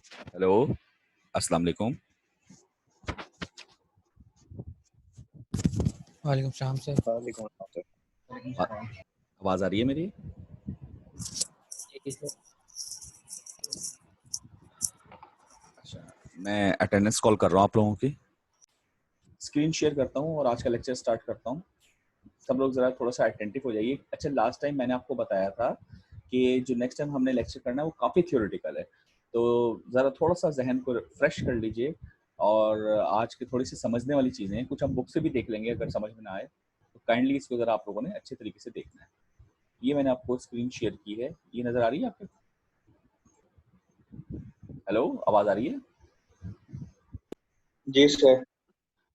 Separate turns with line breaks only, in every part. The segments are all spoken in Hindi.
हेलो, अस्सलाम वालेकुम।
वालेकुम सलाम सर।
आवाज़ आ रही है मेरी? अच्छा, मैं अटेंडेंस कॉल कर रहा हूँ आप लोगों की। स्क्रीन शेयर करता हूँ और आज का लेक्चर स्टार्ट करता हूँ। सब लोग ज़रा थोड़ा सा अटेंटिव हो जाइए। अच्छा, लास्ट टाइम मैंने आपको बताया था कि जो नेक्स्ट टाइम हमने लेक्चर करना है वो काफ़ी थ्योरेटिकल है, तो ज़रा थोड़ा सा जहन को फ्रेश कर लीजिए। और आज की थोड़ी सी समझने वाली चीज़ें हैं, कुछ हम बुक से भी देख लेंगे अगर समझ में ना आए तो काइंडली इसको ज़रा आप लोगों ने अच्छे तरीके से देखना है। ये मैंने आपको स्क्रीन शेयर की है, ये नज़र आ रही है आपको? हेलो, आवाज़ आ रही है?
जी सर।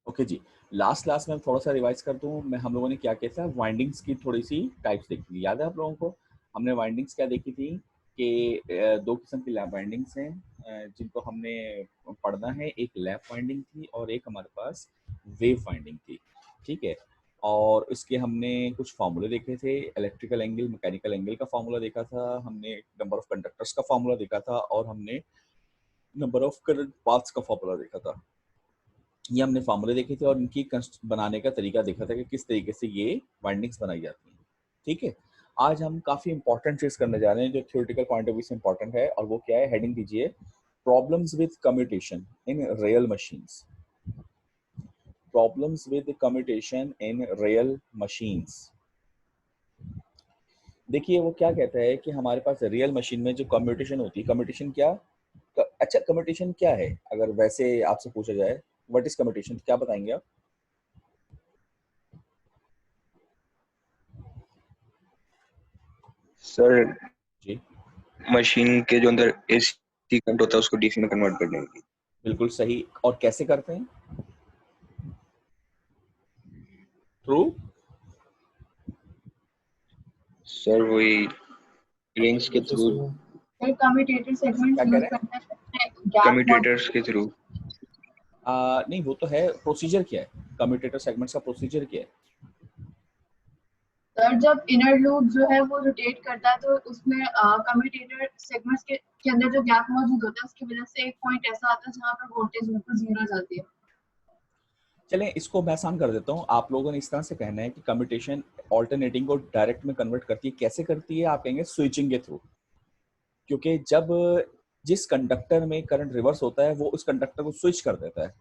ओके जी। लास्ट क्लास में थोड़ा सा रिवाइज कर दूं, मैं हम लोगों ने क्या किया था, वाइंडिंग्स की थोड़ी सी टाइप्स देखी थी। याद है आप लोगों को? हमने वाइंडिंग्स क्या देखी थी कि दो किस्म की लैप वाइंडिंग्स हैं जिनको हमने पढ़ना है। एक लैप वाइंडिंग थी और एक हमारे पास वेव वाइंडिंग थी। ठीक है, और इसके हमने कुछ फार्मूले देखे थे। इलेक्ट्रिकल एंगल, मैकेनिकल एंगल का फार्मूला देखा था हमने, नंबर ऑफ कंडक्टर्स का फार्मूला देखा था, और हमने नंबर ऑफ करंट पाथ्स का फार्मूला देखा था। ये हमने फार्मूले देखे थे और इनकी बनाने का तरीका देखा था कि किस तरीके से ये वाइंडिंग्स बनाई जाती हैं। ठीक है, आज हम काफ़ी इंपॉर्टेंट चीज़ करने जा रहे हैं जो थ्योरेटिकल पॉइंट ऑफ व्यू से इंपॉर्टेंट है, और वो क्या है, हेडिंग दीजिए, problems with commutation in real machines. Problems with commutation in real machines. देखिए वो क्या कहता है कि हमारे पास रियल मशीन में जो कम्यूटेशन होती है, कम्यूटेशन क्या, अच्छा कम्यूटेशन क्या है अगर वैसे आपसे पूछा जाए, व्हाट इज कम्यूटेशन, क्या बताएंगे आप?
सर
जी
मशीन के जो अंदर एसी करंट होता है उसको डीसी में कन्वर्ट करने की।
बिल्कुल सही। और कैसे करते हैं? थ्रू
सर वही रिंग्स के थ्रू,
कम्यूटेटर सेगमेंट
क्या कह
यूज
रहे हैं?
करते हैं गैप
कम्यूटेटर्स के थ्रू।
नहीं, वो तो है, प्रोसीजर क्या है, कम्यूटेटर सेगमेंट्स का प्रोसीजर क्या है?
सर जब इनर लूप जो है वो रोटेट करता है तो उसमें कम्यूटेटर सेगमेंट्स के अंदर जो गैप मौजूद होता है उसकी वजह से एक पॉइंट ऐसा आता है जहाँ पर वोल्टेज बिल्कुल जीरो हो जाती है।
चलें इसको मैं आसान कर देता हूँ। आप लोगों ने इस तरह से कहना है कि कम्यूटेशन ऑल्टरनेटिंग को डायरेक्ट में कन्वर्ट करती है। कैसे करती है? आप कहेंगे स्विचिंग के थ्रू। क्योंकि जब जिस कंडक्टर में करंट रिवर्स होता है वो उस कंडक्टर को स्विच कर देता है।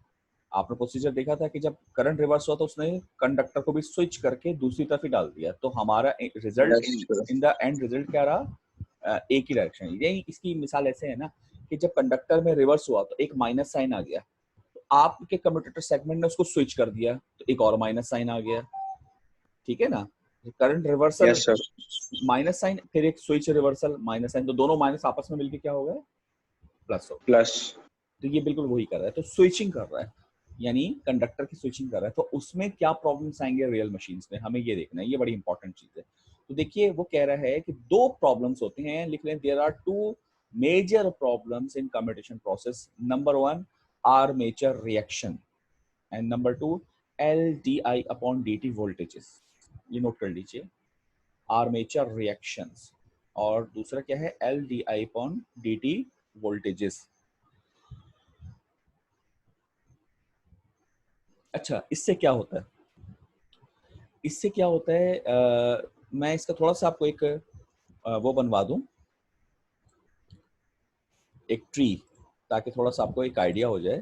आपने प्रोसीजर देखा था कि जब करंट रिवर्स हुआ तो उसने कंडक्टर को भी स्विच करके दूसरी तरफ ही डाल दिया, तो हमारा result in the end result क्या रहा? एक ही डायरेक्शन। यही इसकी मिसाल ऐसे है ना कि जब कंडक्टर में रिवर्स हुआ तो एक माइनस साइन आ गया, तो आपके कम्यूटेटर सेगमेंट ने उसको स्विच कर दिया तो एक और माइनस साइन आ गया। ठीक है ना? Current reversal,
yes sir.
Minus sign, फिर एक स्विच रिवर्सल, माइनस साइन, तो दोनों माइनस आपस में मिलके क्या हो गए? प्लस हो।
प्लस।
तो ये बिल्कुल वही कर रहा है, तो स्विचिंग कर रहा है, यानी कंडक्टर की स्विचिंग कर रहा है। तो उसमें क्या प्रॉब्लम्स आएंगे रियल मशीन्स में, हमें ये देखना है, ये बड़ी इंपॉर्टेंट चीज है। तो देखिए वो कह रहा है कि दो प्रॉब्लम्स होते हैं, लिख लें, there are two major problems in commutation process. Number one, armature reaction, and number two, L D I upon D T voltages. ये नोट कर लीजिए, आर्मेचर रिएक्शंस, और दूसरा क्या है, L D I upon D T voltages. अच्छा, इससे क्या होता है? इससे क्या होता है, मैं इसका थोड़ा सा आपको एक वो बनवा दूं, एक ट्री, ताकि थोड़ा सा आपको एक आइडिया हो जाए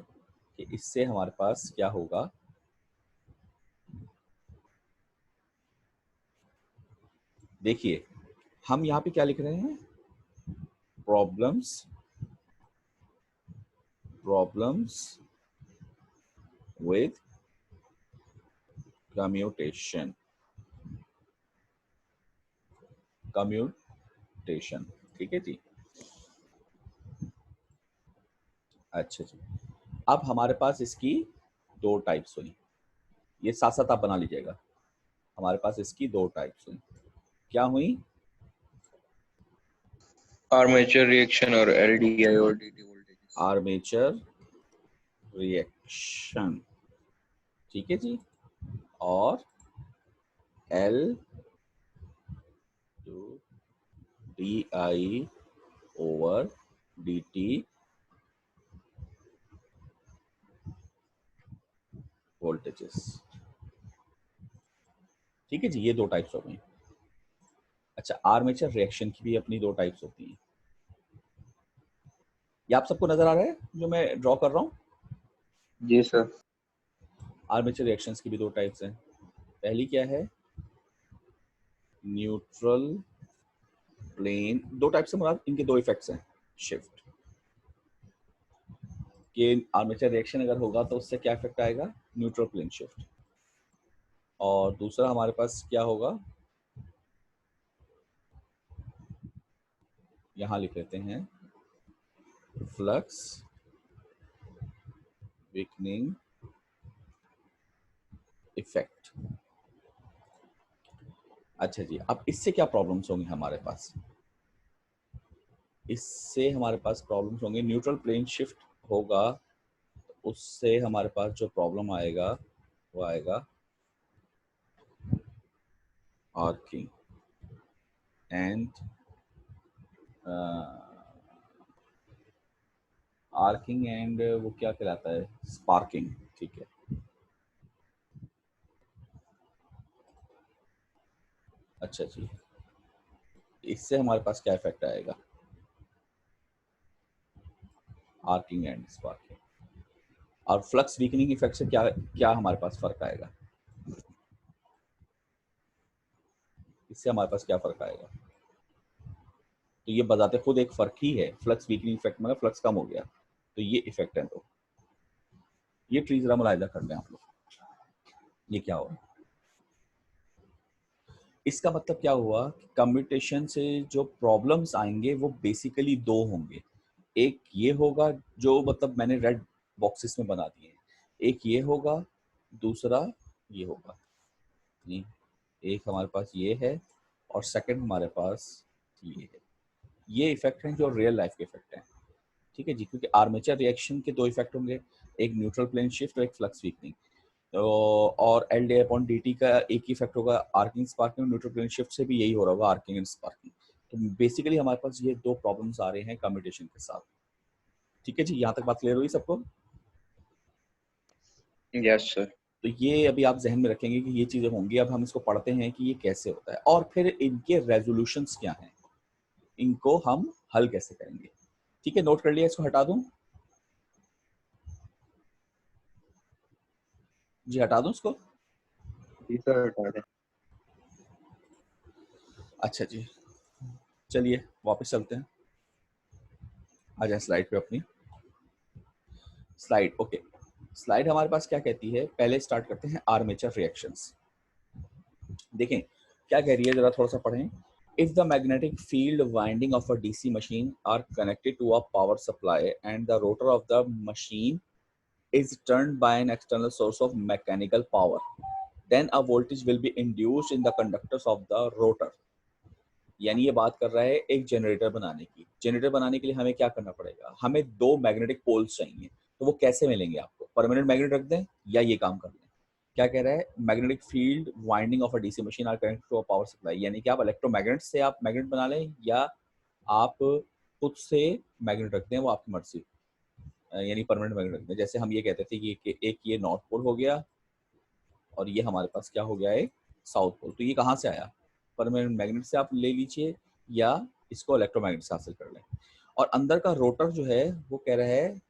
कि इससे हमारे पास क्या होगा। देखिए हम यहाँ पे क्या लिख रहे हैं, problems, problems with commutation, commutation. ठीक है जी। अच्छा जी, अब हमारे पास इसकी दो टाइप्स हुई, ये साथ साथ आप बना लीजिएगा। हमारे पास इसकी दो टाइप्स हुई, क्या हुई?
आर्मेचर रिएक्शन और एलडीआई और डीटी वोल्टेज।
आर्मेचर रिएक्शन, ठीक है जी, और L two D I over D T voltages. ठीक है जी, ये दो टाइप्स हो गई। अच्छा, आर्मेचर रिएक्शन की भी अपनी दो टाइप्स होती हैं। ये आप सबको नजर आ रहा है जो मैं ड्रॉ कर रहा हूँ?
जी सर।
आर्मेचर रिएक्शंस की भी दो टाइप्स हैं। पहली क्या है? Neutral plane. दो टाइप से मुराद इनके दो इफेक्ट्स हैं। शिफ्ट के आर्मेचर रिएक्शन अगर होगा तो उससे क्या इफेक्ट आएगा? Neutral plane shift. और दूसरा हमारे पास क्या होगा? यहां लिख लेते हैं फ्लक्स वीकनिंग इफेक्ट। अच्छा जी, अब इससे क्या प्रॉब्लम्स होंगे हमारे पास? इससे हमारे पास प्रॉब्लम्स होंगे, न्यूट्रल प्लेन शिफ्ट होगा, उससे हमारे पास जो प्रॉब्लम आएगा वो आएगा आर्किंग एंड आर्किंग एंड वो क्या कहलाता है? स्पार्किंग। ठीक है। अच्छा जी, इससे हमारे पास क्या इफेक्ट आएगा? Arcing and sparking. और फ्लक्स वीकनिंग इफेक्ट से क्या क्या हमारे पास फर्क आएगा? इससे हमारे पास क्या फर्क आएगा? तो ये बताते खुद एक फर्क ही है। फ्लक्स वीकनिंग इफेक्ट मतलब फ्लक्स कम हो गया, तो ये इफेक्ट है। तो ये ट्री जरा मुलाहिजा कर लें आप लोग, ये क्या हो? इसका मतलब क्या हुआ? कम्यूटेशन से जो प्रॉब्लम्स आएंगे वो बेसिकली दो होंगे। एक ये होगा जो मतलब मैंने रेड बॉक्सेस में बना दिए हैं, एक ये होगा, दूसरा ये होगा। नहीं, एक हमारे पास ये है और सेकंड हमारे पास ये है। ये इफेक्ट हैं जो रियल लाइफ के इफेक्ट हैं। ठीक है जी, क्योंकि आर्मेचर रिएक्शन के दो इफेक्ट होंगे, एक न्यूट्रल प्लेन शिफ्ट और एक फ्लक्स वीकनिंग। तो और L D upon D T का एक ही इफेक्ट होगा arcing sparking, neutral plane shift से भी यही हो रहा होगा, आर्किंग एंड स्पार्किंग। तो बेसिकली हमारे पास ये दो प्रॉब्लम्स आ रहे हैं कम्यूटेशन के साथ। ठीक है जी, यहाँ तक बात क्लियर हुई सबको?
Yes sir.
तो ये अभी आप जहन में रखेंगे कि ये चीजें होंगी। अब हम इसको पढ़ते हैं कि ये कैसे होता है और फिर इनके रेजोल्यूशंस क्या हैं, इनको हम हल कैसे करेंगे। ठीक है, नोट कर लिया? इसको हटा दूं? जी हटा दूं इसको?
जी सर, हटा दें।
अच्छा जी, चलिए वापस चलते हैं। आ जाए स्लाइड पे अपनी। Slide okay. स्लाइड हमारे पास क्या कहती है? पहले स्टार्ट करते हैं आर्मेचर रिएक्शंस। देखें क्या कह रही है, जरा थोड़ा सा पढ़ें। If the magnetic field winding of a DC machine are connected to a power supply and the rotor of the machine is turned by an external source of mechanical power, then a voltage will be induced in the conductors of the rotor। यानी ये बात कर रहा है एक जनरेटर बनाने की। जनरेटर बनाने के लिए हमें क्या करना पड़ेगा? हमें दो मैग्नेटिक पोल्स चाहिए। तो वो कैसे मिलेंगे आपको? परमानेंट मैग्नेट रख दें या ये काम कर लें? क्या कह रहा है? Magnetic field winding of a DC machine are connected to a power supply, यानी कि आप इलेक्ट्रोमैग्नेट से आप मैग्नेट बना लें या आप खुद से मैग्नेट रख दें, वो आपकी मर्जी। यानी परमानेंट मैग्नेट रख दें। जैसे हम ये कहते थे कि एक ये नॉर्थ पोल हो गया और ये हमारे पास क्या हो गया? एक साउथ पोल। तो ये कहाँ से आया? परमानेंट मैग्नेट से आप ले लीजिए या इसको इलेक्ट्रोमैग्नेट से हासिल कर लें। और अंदर का रोटर जो है वो कह रहा है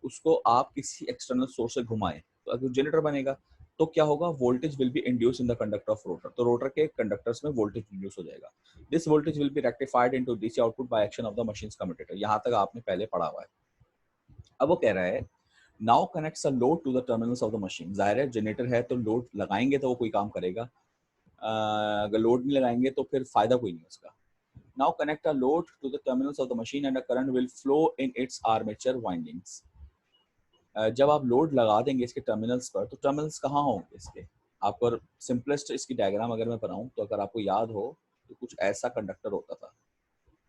उसको आप किसी एक्सटर्नल सोर्स से घुमाएं, तो अगर जनरेटर बनेगा तो क्या होगा? Voltage will be induce in the conductor of rotor. तो रोटर के कंडक्टर्स में वोल्टेज इंड्यूस हो जाएगा। This voltage will be rectified into DC output by action of the machines commutator. यहाँ तक आपने पहले पढ़ा हुआ है। अब वो कह रहा है now connects a load to the terminals of the machine. जाहिर है जनरेटर है तो लोड लगाएंगे तो वो कोई काम करेगा, अगर लोड नहीं लगाएंगे तो फिर फायदा कोई नहीं उसका। Now connect a load to the terminals of the machine and a current will flow in its armature windings. जब आप लोड लगा देंगे इसके टर्मिनल्स पर, तो टर्मिनल्स कहाँ होंगे इसके? आपको सिंपलेस्ट इसकी डायग्राम अगर मैं बनाऊं तो अगर आपको याद हो तो कुछ ऐसा कंडक्टर होता था।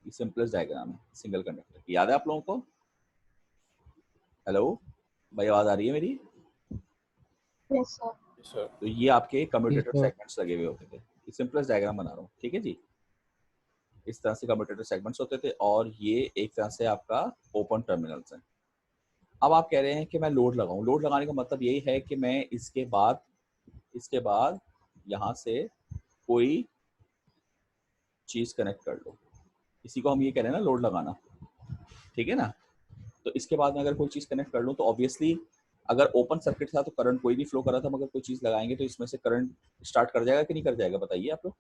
ये सिंपलेस्ट डायग्राम है सिंगल कंडक्टर की, याद है आप लोगों को? हेलो भाई, आवाज आ रही है मेरी?
Yes sir.
तो ये आपके कम्यूटेटर सेगमेंट्स लगे हुए होते थे। ये सिंपलेस्ट डायग्राम बना रहा हूँ, ठीक है जी। इस तरह से कम्यूटेटर सेगमेंट्स होते थे और ये एक तरह से आपका ओपन टर्मिनल्स हैं। अब आप कह रहे हैं कि मैं लोड लगाऊं, लोड लगाने का मतलब यही है कि मैं इसके बाद यहाँ से कोई चीज कनेक्ट कर लो, इसी को हम ये कह रहे हैं ना लोड लगाना, ठीक है ना। तो इसके बाद में अगर कोई चीज कनेक्ट कर लूं तो ऑब्वियसली अगर ओपन सर्किट था तो करंट कोई नहीं फ्लो कर रहा था, मगर कोई चीज लगाएंगे तो इसमें से करंट स्टार्ट कर जाएगा कि नहीं कर जाएगा, बताइए आप लोग।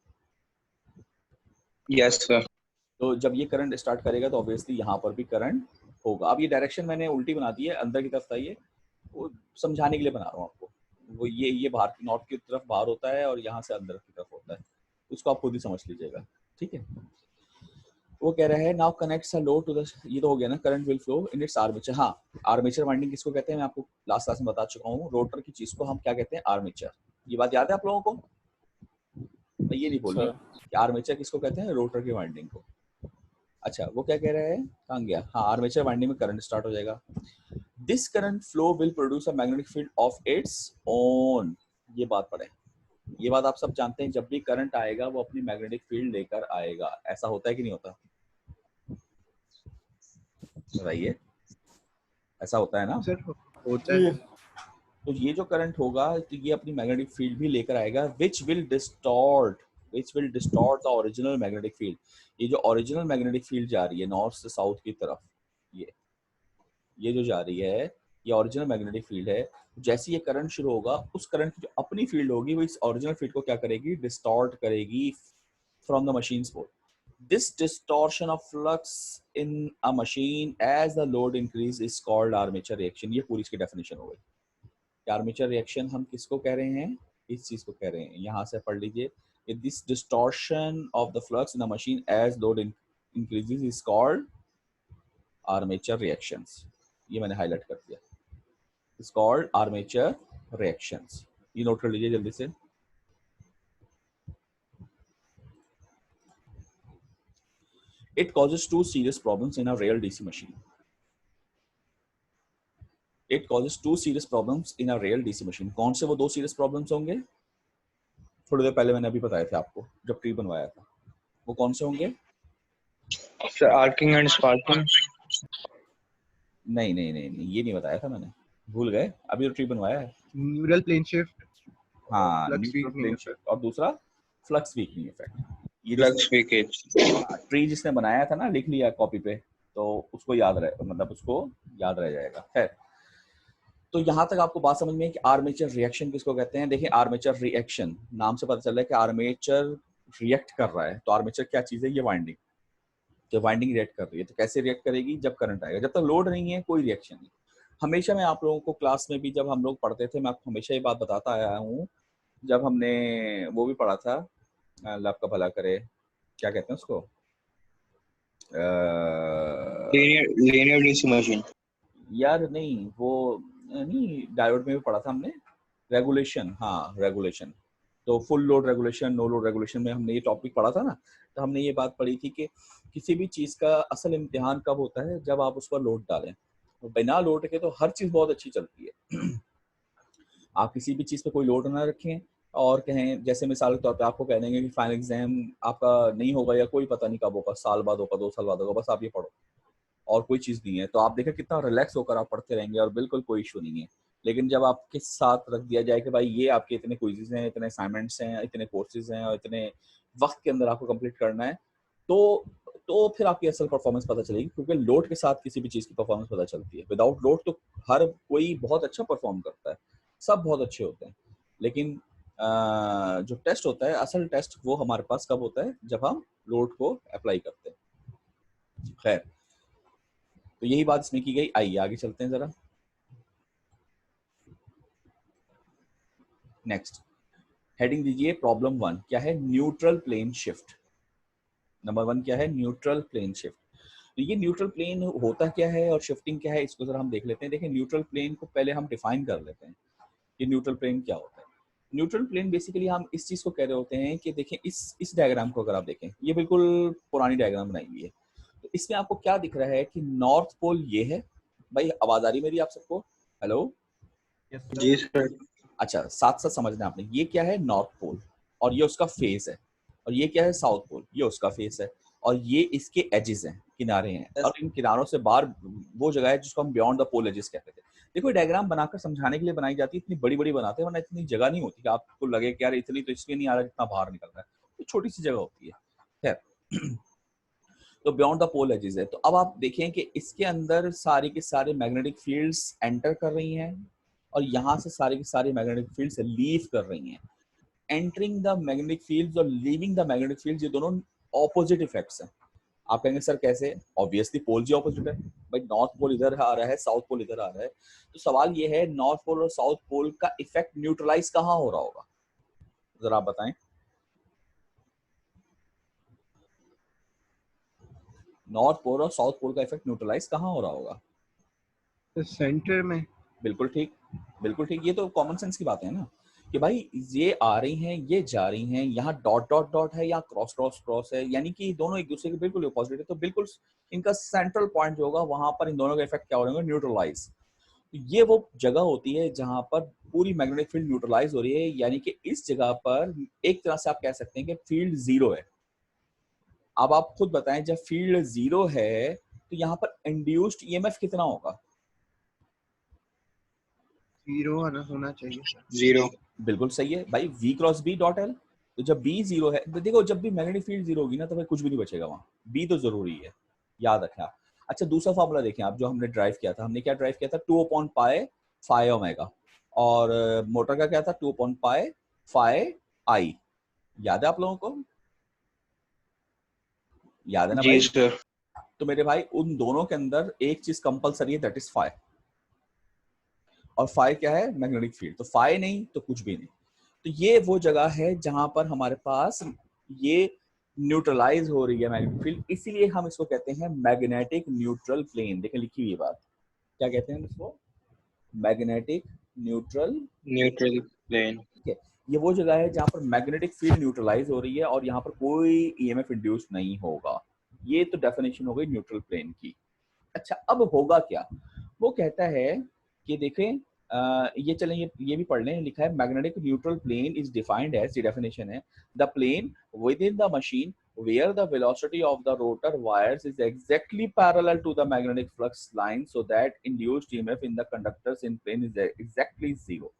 Yes sir.
तो जब ये करंट स्टार्ट करेगा तो ऑब्वियसली यहाँ पर भी करंट होगा। अब ये डायरेक्शन मैंने उल्टी बना दी है, अंदर की तरफ था ये, वो समझाने के लिए बना रहा हूँ आपको। वो ये बाहर की नॉर्थ की तरफ बाहर होता है और यहाँ से अंदर की तरफ होता है, उसको आप खुद ही समझ लीजिएगा, ठीक है। वो कह रहा है now connects a load to the, ये तो हो गया ना, current will flow in its armature. हाँ, आर्मेचर वाइंडिंग किसको कहते हैं मैं आपको लास्ट क्लास में बता चुका हूँ, रोटर की चीज को हम क्या कहते हैं, आर्मेचर। ये बात याद है आप लोगों को, मैं ये नहीं बोलनी कि आर्मेचर किसको कहते हैं, रोटर की वाइंडिंग को। अच्छा, वो क्या कह रहा है, कहाँ गया, हाँ, आर्मेचर वाइंडिंग में करंट स्टार्ट हो जाएगा। This current flow will produce a magnetic field of its own. ये बात पढ़े, ये बात आप सब जानते हैं, जब भी करंट आएगा वो अपनी मैग्नेटिक फील्ड लेकर आएगा। ऐसा होता है कि नहीं होता, बताइए, ऐसा होता है ना
सर होता है।
तो ये जो करंट होगा तो ये अपनी मैग्नेटिक फील्ड भी लेकर आएगा, which will distort the original magnetic field. ये जो ओरिजिनल मैग्नेटिक फील्ड जा रही है नॉर्थ से साउथ की तरफ, ये जो जा रही है ये ओरिजिनल मैग्नेटिक फील्ड है। जैसे ये करंट शुरू होगा, उस करंट की जो अपनी फील्ड होगी वो इस ओरिजिनल फील्ड को क्या करेगी, डिस्टॉर्ट करेगी from the machine's pole. This distortion of flux in a machine as the load increase is called armature reaction। ये पूरी इसकी डेफिनेशन हो गई। आर्मेचर रिएक्शन हम किसको कह रहे हैं, इस चीज को कह रहे हैं, यहां से पढ़ लीजिए, this distortion of the flux in a machine as load increases is called armature reactions. ये मैंने हाईलाइट कर दिया, इज कॉल्ड आर्मेचर रिएक्शंस। ये नोट कर लीजिए जल्दी से। It causes two serious problems in a real DC machine. It causes two serious problems in a real DC machine. कौन से वो दो सीरियस प्रॉब्लम्स होंगे, थोड़ी देर पहले मैंने अभी बताया था आपको जब ट्री बनवाया था, वो कौन से होंगे।
Sir arcing and sparking.
नहीं नहीं नहीं नहीं, ये नहीं बताया था मैंने, भूल गए, अभी तो ट्री बनवाया है।
न्यूट्रल प्लेन शिफ्ट,
हाँ,
flux
neutral
weakening
plane
effect,
shift, और दूसरा फ्लक्स वीकनिंग इफेक्ट। ये
फ्लक्स वीकेज।
ट्री जिसने बनाया था ना, लिख लिया कॉपी पे, तो उसको याद रहे, मतलब उसको याद रह जाएगा। खैर, तो यहां तक आपको बात समझ में है कि आर्मेचर रिएक्शन किसको कहते हैं। देखिए, आर्मेचर रिएक्शन नाम से पता चल रहा है कि आर्मेचर रिएक्ट कर रहा है। तो आर्मेचर क्या चीज है, ये वाइंडिंग, तो वाइंडिंग रिएक्ट कर रही है। तो कैसे रिएक्ट करेगी, जब करंट आएगा, जब तक लोड नहीं है कोई रिएक्शन नहीं। हमेशा मैं आप लोगों को क्लास में भी जब हम लोग पढ़ते थे, मैं आपको हमेशा ये बात बताता आया हूँ, जब हमने वो भी पढ़ा था, अल्लाह आपका भला करे, क्या कहते हैं उसको,
लीनियर डीसी मशीन।
यार नहीं, वो नहीं, डायोड में भी पढ़ा था हमने, रेगुलेशन, हाँ रेगुलेशन। तो full load regulation, no load regulation में हमने ये टॉपिक पढ़ा था ना। तो हमने ये बात पढ़ी थी कि किसी भी चीज का असल इम्तिहान कब होता है, जब आप उस पर लोड डालें। तो बिना लोड के तो हर चीज बहुत अच्छी चलती है। आप किसी भी चीज पे कोई लोड ना रखें और कहें, जैसे मिसाल के तौर पे आपको कह देंगे कि फाइनल एग्जाम आपका नहीं होगा या कोई पता नहीं कब होगा, साल बाद होगा, 2 साल बाद होगा, बस आप ये पढ़ो और कोई चीज नहीं है, तो आप देखें कितना रिलैक्स होकर आप पढ़ते रहेंगे और बिल्कुल कोई इशू नहीं है। लेकिन जब आपके साथ रख दिया जाए कि भाई ये आपके इतने क्विज़ेस हैं, इतने असाइनमेंट्स हैं, इतने कोर्सेज हैं और इतने वक्त के अंदर आपको कंप्लीट करना है, तो फिर आपकी असल परफॉर्मेंस पता चलेगी, क्योंकि लोड के साथ किसी भी चीज़ की परफॉर्मेंस पता चलती है। विदाउट लोड तो हर कोई बहुत अच्छा परफॉर्म करता है, सब बहुत अच्छे होते हैं, लेकिन जो टेस्ट होता है, असल टेस्ट, वो हमारे पास कब होता है, जब हम लोड को अप्लाई करते हैं। खैर, तो यही बात इसमें की गई। आइए आगे चलते हैं जरा। नेक्स्ट हेडिंग दीजिए प्रॉब्लम 1, क्या है, न्यूट्रल प्लेन शिफ्ट। नंबर 1 क्या है, न्यूट्रल प्लेन शिफ्ट। तो ये न्यूट्रल प्लेन होता क्या है और शिफ्टिंग क्या है, इसको जरा हम देख लेते हैं। देखिए, न्यूट्रल प्लेन को पहले हम डिफाइन कर लेते हैं कि न्यूट्रल प्लेन क्या होता है। न्यूट्रल प्लेन बेसिकली हम इस चीज को कह रहे होते हैं कि देखें, इस डायग्राम को अगर आप देखें, ये बिल्कुल पुरानी डायग्राम बनाई हुई है। तो इसमें आपको क्या दिख रहा है कि नॉर्थ पोल ये है। भाई आवाज आ रही मेरी आप सबको, हेलो?
जी सर।
अच्छा, साथ साथ समझना आपने, ये क्या है, नॉर्थ पोल, और ये उसका फेस है। और ये क्या है, साउथ पोल, ये उसका फेस है। और ये इसके एजेस हैं, किनारे हैं, और इन किनारों से बाहर वो जगह है जिसको हम बियॉन्ड द पोल एजेस कहते थे। देखो डायग्राम बनाकर समझाने के लिए बनाई जाती है, इतनी बड़ी बड़ी बनाते हैं, वरना इतनी जगह नहीं होती कि आपको लगे कि यार इतनी तो इसलिए नहीं आ रहा जितना बाहर निकल रहा है, तो छोटी सी जगह होती है। तो बियॉन्ड द पोल एजेस है। तो अब आप देखें कि इसके अंदर सारी के सारे मैग्नेटिक फील्ड्स एंटर कर रही हैं और यहाँ से सारी की सारी मैग्नेटिक फील्ड्स लीव कर रही हैं। एंटरिंग द मैग्नेटिक फील्ड्स और लीविंग द मैग्नेटिक फील्ड्स, ये दोनों ऑपोजिट इफेक्ट्स हैं। आप कहेंगे सर कैसे? ऑब्वियसली पोल जी ऑपोजिट है भाई, नॉर्थ पोल इधर आ रहा है, साउथ पोल इधर आ रहा है। तो सवाल ये है नॉर्थ पोल और साउथ पोल का इफेक्ट न्यूट्रलाइज कहाँ हो रहा होगा, जरा आप बताएं। नॉर्थ पोल और साउथ पोल का इफेक्ट न्यूट्रलाइज कहाँ हो रहा होगा?
सेंटर में।
बिल्कुल ठीक, बिल्कुल ठीक। ये तो कॉमन सेंस की बात है ना कि भाई ये आ रही हैं, ये जा रही हैं, यहाँ डॉट डॉट डॉट है या क्रॉस क्रॉस क्रॉस है, यानी कि दोनों एक दूसरे के बिल्कुल अपोजिट है। तो बिल्कुल इनका सेंट्रल पॉइंट जो होगा वहां पर इन दोनों का इफेक्ट क्या हो रहा है? न्यूट्रलाइज। ये वो जगह होती है जहां पर पूरी मैग्नेटिक फील्ड न्यूट्रलाइज हो रही है, यानी कि इस जगह पर एक तरह से आप कह सकते हैं कि फील्ड जीरो है। अब आप खुद बताएं, जब फील्ड जीरो है तो यहाँ पर इंड्यूस्ड ईएमएफ कितना होगा?
0 आना होना चाहिए।
0।
बिल्कुल सही है भाई, V cross B dot L। तो जब B जीरो है, तो देखो जब भी मैग्नेटिक फील्ड जीरो होगी ना तो भाई कुछ भी नहीं बचेगा वहां, B तो जरूरी है, याद रखना। अच्छा दूसरा फॉर्मूला देखें आप, जो हमने ड्राइव किया था, हमने क्या ड्राइव किया था? 2/पाई फाई ओमेगा, और मोटर का क्या था? 2/पाई फाई आई। याद है आप लोगों को? याद है ना
जी
भाई?
सर।
तो मेरे भाई उन दोनों के अंदर एक चीज कंपलसरी है, दैट इज फाई। और फाई क्या है? Magnetic field. तो फाई नहीं तो कुछ भी नहीं। तो ये वो जगह है जहां पर हमारे पास ये न्यूट्रलाइज हो रही है मैग्नेटिक फील्ड, इसीलिए हम इसको कहते हैं मैग्नेटिक न्यूट्रल प्लेन। देखें लिखी हुई बात, क्या कहते हैं इसको? Magnetic neutral
plane.
ठीक है। ये वो जगह है जहां पर मैग्नेटिक फील्ड न्यूट्रलाइज हो रही है और यहाँ पर कोई ईएमएफ इंड्यूस नहीं होगा। ये तो डेफिनेशन हो गई न्यूट्रल प्लेन की। अच्छा अब होगा क्या? वो कहता है कि देखें ये चलें, ये भी पढ़ लें। लिखा है magnetic neutral plane is defined as, ये डेफिनेशन है, the plane within the machine where the velocity of the rotor wires is exactly parallel to the magnetic flux line so that induced EMF in the conductors in plane is exactly zero।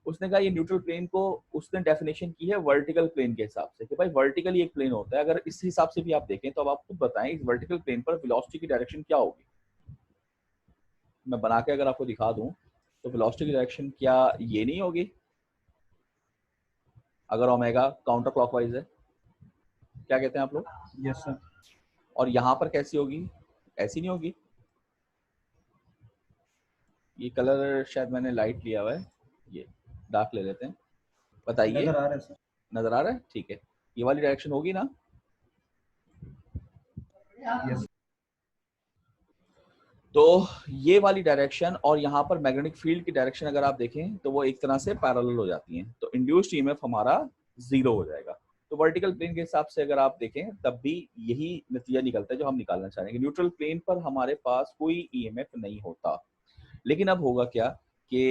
उसने कहा ये न्यूट्रल प्लेन को उसने डेफिनेशन की है वर्टिकल प्लेन के हिसाब से कि भाई वर्टिकली एक प्लेन होता है। अगर इस हिसाब से भी आप देखें तो अब आप खुद बताएं इस वर्टिकल प्लेन पर वेलोसिटी की डायरेक्शन क्या होगी? मैं बना के अगर आपको दिखा दूं तो वेलोसिटी की डायरेक्शन क्या ये नहीं होगी? अगर ओमेगा काउंटर क्लॉकवाइज है, क्या कहते हैं आप लोग?
Yes sir.
और यहाँ पर कैसी होगी? ऐसी नहीं होगी। ये कलर शायद मैंने लाइट लिया हुआ है, ये डार्क ले लेते हैं। बताइए,
नजर आ रहा है सर?
नजर आ रहा है? ठीक है, ये वाली डायरेक्शन होगी ना?
यस।
तो ये वाली डायरेक्शन और यहाँ पर मैग्नेटिक फील्ड की डायरेक्शन अगर आप देखें तो वो एक तरह से पैरेलल हो जाती हैं, तो इंड्यूस्ड ईएमएफ हमारा जीरो हो जाएगा। तो वर्टिकल प्लेन के हिसाब से अगर आप देखें तब भी यही नतीजा निकलता है जो हम निकालना चाह रहे हैं। न्यूट्रल प्लेन पर हमारे पास कोई ईएमएफ नहीं होता। लेकिन अब होगा क्या कि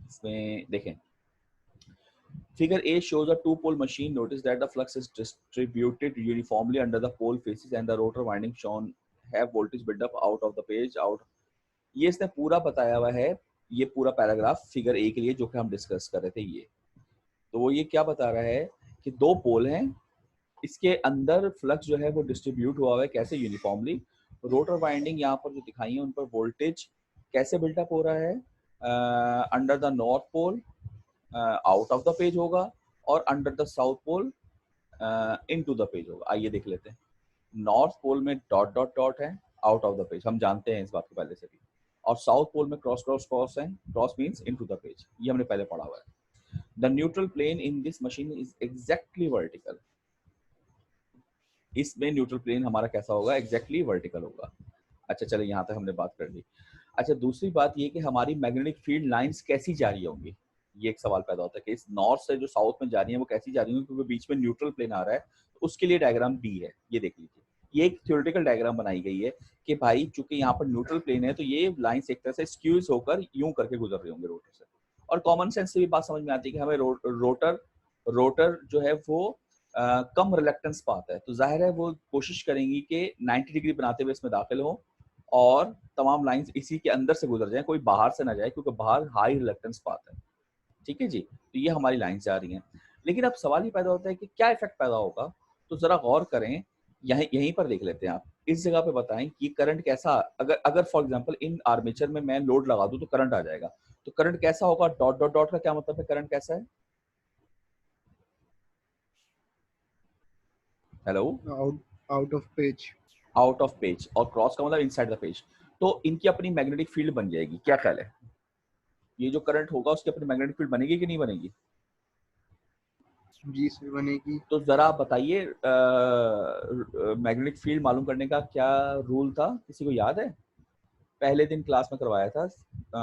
इसमें देखें, Figure A shows a two-pole machine. Notice that the flux is distributed uniformly under the pole faces and the rotor winding shown have voltage build up out of the page out। ये इसने पूरा बताया हुआ है, ये पूरा पैराग्राफ फिगर ए के लिए जो कि हम डिस्कस कर रहे थे। ये तो वो ये क्या बता रहा है कि दो पोल हैं, इसके अंदर फ्लक्स जो है वो डिस्ट्रीब्यूट हुआ हुआ है, कैसे? यूनिफॉर्मली। रोटर वाइंडिंग यहाँ पर जो दिखाई है उन पर वोल्टेज कैसे बिल्डअप हो रहा है? Under the north pole out of the page होगा और under the south pole into the page होगा। आइए देख लेते हैं। नॉर्थ पोल में डॉट डॉट डॉट है, आउट ऑफ द पेज, हम जानते हैं इस बात को पहले से भी। और साउथ पोल में क्रॉस क्रॉस क्रॉस है, cross means into the page, ये हमने पहले पढ़ा हुआ है। The neutral plane in this machine is exactly vertical. इसमें न्यूट्रल प्लेन हमारा कैसा होगा? एग्जैक्टली वर्टिकल होगा। अच्छा चले, यहाँ तक हमने बात कर ली। अच्छा दूसरी बात ये कि हमारी मैग्नेटिक फील्ड लाइंस कैसी जा रही होंगी? ये एक सवाल पैदा होता है कि इस नॉर्थ से जो साउथ में जा रही है वो कैसी जा रही है, क्योंकि बीच में न्यूट्रल प्लेन आ रहा है। तो उसके लिए डायग्राम बी है, ये देख लीजिए। ये एक थ्योरेटिकल डायग्राम बनाई गई है कि भाई चूंकि यहाँ पर न्यूट्रल प्लेन है तो ये लाइंस एक तरह से स्क्यूज होकर यूं करके गुजर रहे होंगे रोटर से। और कॉमन सेंस से भी बात समझ में आती है कि हमें रोटर जो है वो कम रिलक्टेंस पाथ है, तो जाहिर है वो कोशिश करेंगी कि 90 डिग्री बनाते हुए इसमें दाखिल हो और तमाम लाइंस इसी के अंदर से गुजर जाए, कोई बाहर से ना जाए, क्योंकि बाहर हाई रिलक्टेंस पाथ है। ठीक है जी, तो ये हमारी लाइंस जा रही हैं। लेकिन अब सवाल ये पैदा होता है कि क्या इफेक्ट पैदा होगा, तो जरा गौर करें, यहीं पर देख लेते हैं। आप इस जगह पे बताएं कि करंट कैसा, अगर फॉर एग्जांपल इन आर्मेचर में मैं लोड लगा दूं तो करंट आ जाएगा, तो करंट कैसा होगा, डॉट डॉट डॉट का क्या मतलब है, करंट कैसा है? Hello,
out of page.
Out of page, और क्रॉस का मतलब इनसाइड द पेज। तो इनकी अपनी मैग्नेटिक फील्ड बन जाएगी, क्या ख्याल है? ये जो करंट होगा उसकी अपनी मैग्नेटिक फील्ड बनेगी कि नहीं बनेगी?
जी सर बनेगी।
तो जरा बताइए, मैग्नेटिक फील्ड मालूम करने का क्या रूल था, किसी को याद है? पहले दिन क्लास में करवाया था,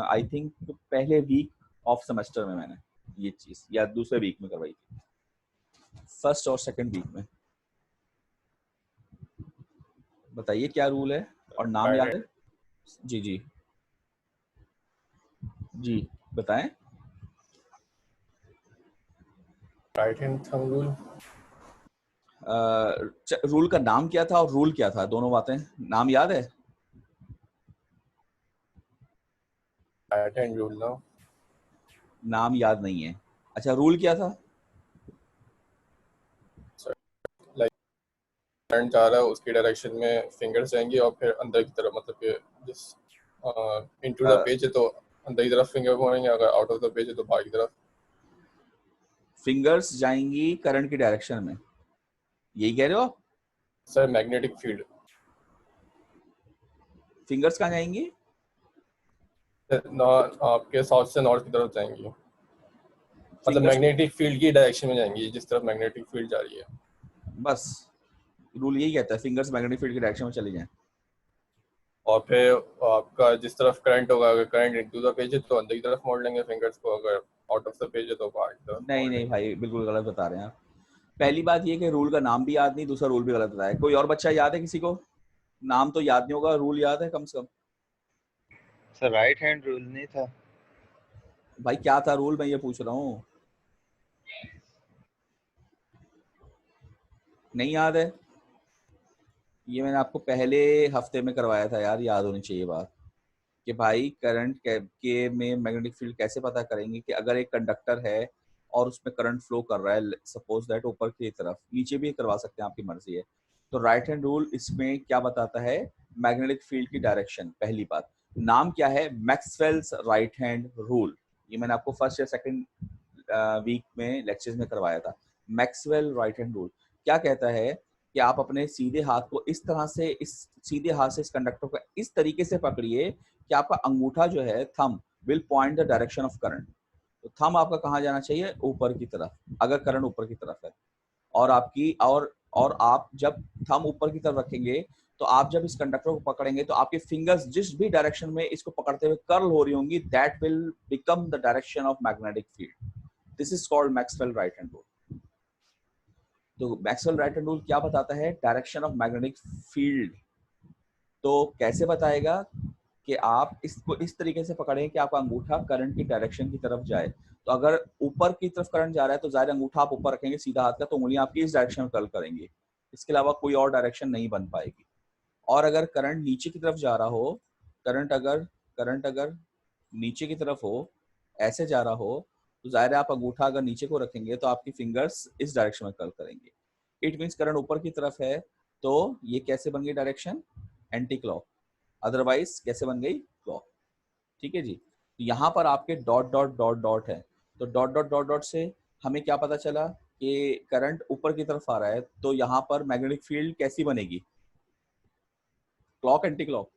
आई थिंक पहले वीक ऑफ सेमेस्टर में मैंने ये चीज, या दूसरे वीक में करवाई थी, फर्स्ट और सेकंड वीक में। बताइए क्या रूल है और नाम याद है? जी जी जी बताएं।
Right hand thumb rule.
Rule का नाम क्या था और रूल क्या था, दोनों बातें, नाम याद है?
राइट हैंड रूल ना,
नाम याद नहीं है, अच्छा रूल क्या था?
करंट जा रहा है उसकी डायरेक्शन में फिंगर्स जाएंगी और फिर अंदर की तरफ, मतलब कि जिस इनटू द पेज है तो अंदर की तरफ फिंगर पॉइंटेंगे, अगर आउट ऑफ द पेज है तो बाहर की तरफ।
फिंगर्स जाएंगी करंट की डायरेक्शन में, यही कह रहे हो आप?
सर मैग्नेटिक फील्ड
फिंगर्स कहाँ जाएंगी?
आपके साउथ से नॉर्थ की तरफ जाएंगी, मतलब
Fingers-
मैग्नेटिक फील्ड की डायरेक्शन में जाएंगी जिस तरफ मैग्नेटिक फील्ड जा रही है।
बस रूल यही कहता है, फिंगर्स मैग्नेटिक फील्ड की डायरेक्शन में चली जाएं।
और फिर आपका जिस तरफ करंट होगा, अगर करंट इनटू द पेज है तो अंदर की तरफ मोड़ लेंगे फिंगर्स को, अगर आउट ऑफ द पेज है तो बाहर की तरफ
नहीं
मोड़
नहीं
लेंगे।
भाई, बिल्कुल गलत बता रहे हैं आप। पहली बात ये कि रूल का नाम भी याद नहीं, दूसरा रूल भी गलत बताया। कोई और बच्चा याद है किसी को? नाम तो याद नहीं होगा, रूल याद है कम से कम?
सर राइट हैंड रूल नहीं था।
भाई क्या था रूल, मैं ये पूछ रहा हूँ, नहीं याद है? ये मैंने आपको पहले हफ्ते में करवाया था यार, याद होनी चाहिए बात, कि भाई करंट के में मैग्नेटिक फील्ड कैसे पता करेंगे, कि अगर एक कंडक्टर है और उसमें करंट फ्लो कर रहा है, सपोज दैट ऊपर की तरफ, नीचे भी करवा सकते हैं, आपकी मर्जी है। तो राइट हैंड रूल इसमें क्या बताता है, मैग्नेटिक फील्ड की डायरेक्शन। पहली बात, नाम क्या है, मैक्सवेल्स राइट हैंड रूल। ये मैंने आपको फर्स्ट या सेकंड वीक में लेक्चर्स में करवाया था। मैक्सवेल राइट हैंड रूल क्या कहता है कि आप अपने सीधे हाथ को इस तरह से, इस सीधे हाथ से इस कंडक्टर को इस तरीके से पकड़िए कि आपका अंगूठा जो है, thumb will point the direction of current. तो थंब आपका कहाँ जाना चाहिए, ऊपर की तरफ, अगर करंट ऊपर की तरफ है। और आपकी और आप जब थंब ऊपर की तरफ रखेंगे, तो आप जब इस कंडक्टर को पकड़ेंगे तो आपके फिंगर्स जिस भी डायरेक्शन में इसको पकड़ते हुए कर्ल हो रही होंगी, that will become the direction of magnetic field. This is called Maxwell right hand rule. तो मैक्सवेल राइट हैंड रूल क्या बताता है, डायरेक्शन ऑफ मैग्नेटिक फील्ड। तो कैसे बताएगा कि आप इसको इस तरीके से पकड़ें कि आपका अंगूठा करंट की डायरेक्शन की तरफ जाए। तो अगर ऊपर की तरफ करंट जा रहा है तो जाहिर अंगूठा आप ऊपर रखेंगे सीधा हाथ का, तो उंगलियां आपकी इस डायरेक्शन में कर्ल करेंगी, इसके अलावा कोई और डायरेक्शन नहीं बन पाएगी। और अगर करंट नीचे की तरफ जा रहा हो, करंट अगर नीचे की तरफ हो, ऐसे जा रहा हो, तो जाहिर है आप अंगूठा अगर नीचे को रखेंगे तो आपकी फिंगर्स इस डायरेक्शन में कर्ल करेंगे। इट मीन्स करंट ऊपर की तरफ है, तो ये कैसे बन गई डायरेक्शन, एंटी क्लॉक। अदरवाइज कैसे बन गई, क्लॉक। ठीक है जी। यहाँ पर आपके डॉट डॉट डॉट डॉट है, तो डॉट डॉट डॉट डॉट से हमें क्या पता चला कि करंट ऊपर की तरफ आ रहा है, तो यहाँ पर मैग्नेटिक फील्ड कैसी बनेगी, क्लॉक एंटी क्लॉक।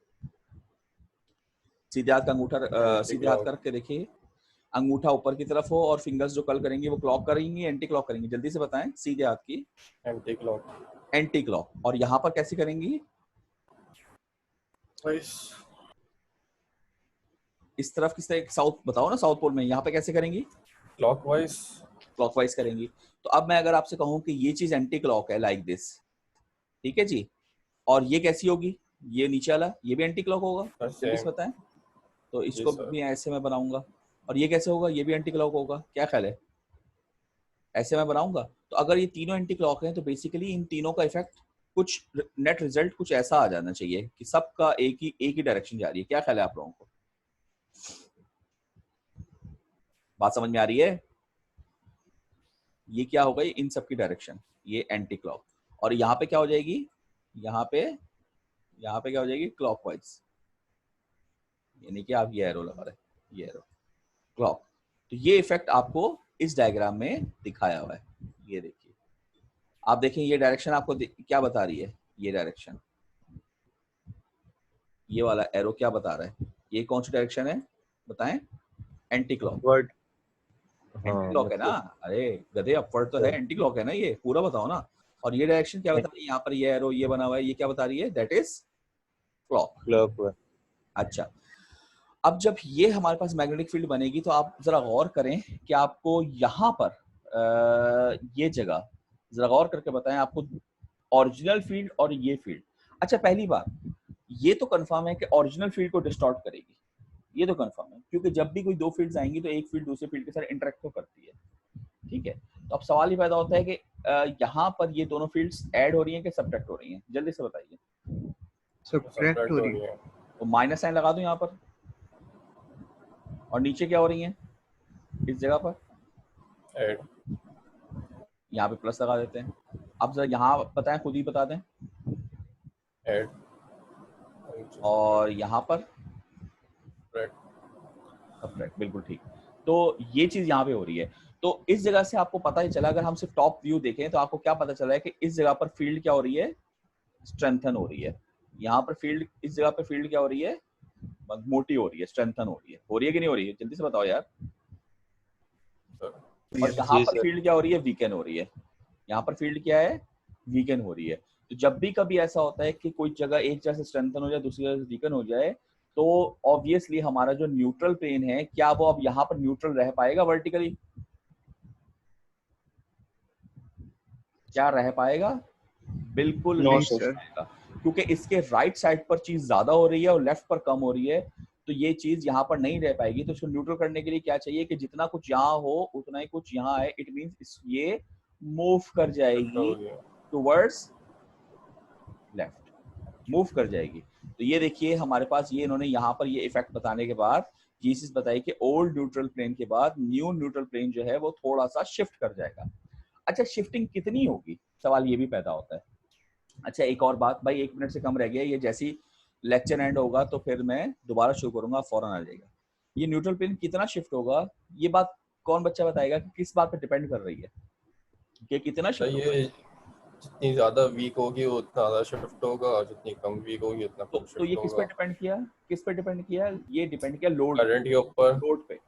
सीधे हाथ का अंगूठा सीधे हाथ का रख के देखिए, अंगूठा ऊपर की तरफ हो और फिंगर्स जो कर्ल करेंगी वो क्लॉक करेंगी, एंटी क्लॉक करेंगी, जल्दी से बताएं। सीधे हाथ की
एंटी क्लॉक,
एंटी क्लॉक। और यहाँ पर कैसी करेंगी, इस तरफ किस तरह, साउथ बताओ ना, साउथ पोल में, यहाँ पे कैसे करेंगी,
क्लॉकवाइज।
क्लॉकवाइज करेंगी। तो अब मैं अगर आपसे कहूँ कि ये चीज एंटी क्लॉक है, लाइक दिस, ठीक है जी, और ये कैसी होगी, ये नीचे वाला, ये भी एंटी क्लॉक होगा, जल्दी से बताएं। तो इसको भी ऐसे मैं बनाऊंगा, और ये कैसे होगा, ये भी एंटी क्लॉक होगा, क्या ख्याल है, ऐसे मैं बनाऊंगा। तो अगर ये तीनों एंटी क्लॉक हैं तो बेसिकली इन तीनों का इफेक्ट कुछ नेट रिजल्ट कुछ ऐसा आ जाना चाहिए कि सबका एक ही डायरेक्शन जा रही है। क्या ख्याल है आप लोगों को? बात समझ में आ रही है? ये क्या हो गई? इन सब की डायरेक्शन ये एंटी क्लॉक, और यहाँ पे क्या हो जाएगी? यहाँ पे क्या हो जाएगी? क्लॉकवाइज, यानी कि आप ये एरो लगा रहे, ये एरो क्लॉक। तो ये इफेक्ट आपको इस डायग्राम में दिखाया हुआ है। ये देखिए, आप देखें ये डायरेक्शन आपको क्या बता रही है? ये डायरेक्शन, ये वाला एरो क्या बता रहा है? ये कौन सी डायरेक्शन है बताएं? Anti clock.
Word
anti clock है ना? अरे गधे, अपवर्ड तो है, एंटी क्लॉक है ना, ये पूरा बताओ ना। और ये डायरेक्शन क्या बता रही है? यहाँ पर ये एरो ये बना हुआ है, ये क्या बता रही है? That is clock. अच्छा, अब जब ये हमारे पास मैग्नेटिक फील्ड बनेगी तो आप जरा गौर करें कि आपको यहाँ पर ये जगह जरा गौर करके बताएं, आपको ओरिजिनल फील्ड और ये फील्ड। अच्छा, पहली बात ये तो कंफर्म है कि ओरिजिनल फील्ड को डिस्टॉर्ट करेगी, ये तो कंफर्म है, क्योंकि जब भी कोई दो फील्ड्स आएंगी तो एक फील्ड दूसरे फील्ड के साथ इंटरेक्ट तो करती है, ठीक है। तो अब सवाल ये पैदा होता है कि यहाँ पर ये दोनों फील्ड्स ऐड हो रही हैं कि सबट्रैक्ट हो रही हैं? जल्दी से बताइए।
सब्ट्रैक्ट हो रही है।
तो माइनस साइन लगा दूं यहाँ पर, और नीचे क्या हो रही है इस जगह पर?
ऐड।
यहाँ पे प्लस लगा देते हैं। अब जरा यहाँ बताएं, खुद ही बता दें।
ऐड।
और यहाँ पर सबट्रैक्ट, बिल्कुल ठीक। तो ये चीज यहाँ पे हो रही है। तो इस जगह से आपको पता ही चला, अगर हम सिर्फ टॉप व्यू देखें तो आपको क्या पता चला है कि इस जगह पर फील्ड क्या हो रही है? स्ट्रेंथन हो रही है। यहाँ पर फील्ड, इस जगह पर फील्ड क्या हो रही है? मोटी हो रही है, स्ट्रेंथन हो रही है कि नहीं हो रही है? जल्दी से बताओ यार। और यहाँ पर फील्ड क्या हो रही है? वीकन हो रही है। यहाँ पर फील्ड क्या है? वीकन हो रही है। तो जब भी कभी ऐसा होता है कि कोई जगह एक जगह से स्ट्रेंथन हो जाए, दूसरी जगह से वीकन हो जाए, तो ऑब्वियसली हमारा जो न्यूट्रल प्लेन है, क्या वो अब यहाँ पर न्यूट्रल रह पाएगा वर्टिकली? क्या रह पाएगा? बिल्कुल नहीं रह पाएगा, क्योंकि इसके राइट साइड पर चीज ज्यादा हो रही है और लेफ्ट पर कम हो रही है, तो ये चीज यहाँ पर नहीं रह पाएगी। तो इसको न्यूट्रल करने के लिए क्या चाहिए कि जितना कुछ यहाँ हो उतना ही कुछ यहाँ है। इट मींस ये मूव कर जाएगी टुवर्ड्स लेफ्ट, मूव कर जाएगी। तो ये देखिए हमारे पास ये इन्होंने यहाँ पर ये इफेक्ट बताने के बाद ये चीज बताई कि ओल्ड न्यूट्रल प्लेन के बाद न्यू न्यूट्रल प्लेन जो है वो थोड़ा सा शिफ्ट कर जाएगा। अच्छा, शिफ्टिंग कितनी होगी, सवाल ये भी पैदा होता है। अच्छा, एक और बात भाई, 1 मिनट से कम रह गया, ये जैसी लेक्चर एंड होगा तो फिर मैं दोबारा शुरू करूंगा, फौरन आ जाएगा। ये न्यूट्रल प्लेन कितना शिफ्ट होगा, ये बात कौन बच्चा बताएगा कि किस बात पर डिपेंड कर रही है कि कितना शिफ्ट होगा?
ये जितनी ज्यादा वीक होगी उतना ज्यादा शिफ्ट होगा, और जितनी कम वीक होगी उतना कम शिफ्ट होगा।
तो ये किस पे डिपेंड किया? ये डिपेंड किया लोड,
करंट के ऊपर।
लोड पे।